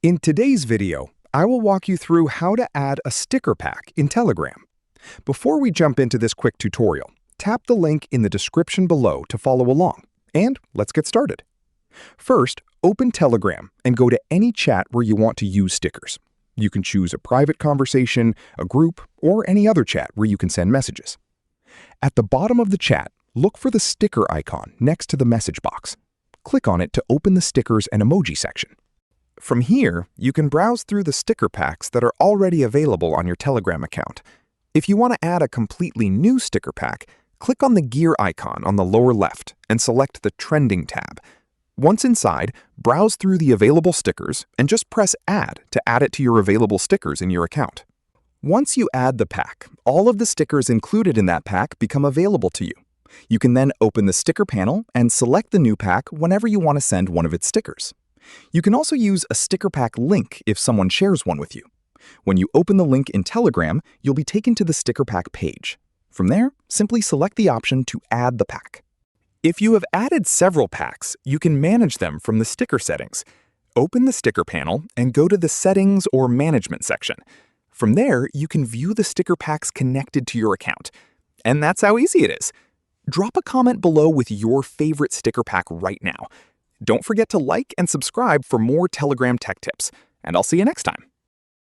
In today's video, I will walk you through how to add a sticker pack in Telegram. Before we jump into this quick tutorial, tap the link in the description below to follow along, and let's get started. First, open Telegram and go to any chat where you want to use stickers. You can choose a private conversation, a group, or any other chat where you can send messages. At the bottom of the chat, look for the sticker icon next to the message box. Click on it to open the stickers and emoji section. From here, you can browse through the sticker packs that are already available on your Telegram account. If you want to add a completely new sticker pack, click on the gear icon on the lower left and select the Trending tab. Once inside, browse through the available stickers and just press Add to add it to your available stickers in your account. Once you add the pack, all of the stickers included in that pack become available to you. You can then open the sticker panel and select the new pack whenever you want to send one of its stickers. You can also use a sticker pack link if someone shares one with you. When you open the link in Telegram, you'll be taken to the sticker pack page. From there, simply select the option to add the pack. If you have added several packs, you can manage them from the sticker settings. Open the sticker panel and go to the Settings or Management section. From there, you can view the sticker packs connected to your account. And that's how easy it is. Drop a comment below with your favorite sticker pack right now. Don't forget to like and subscribe for more Telegram tech tips, and I'll see you next time.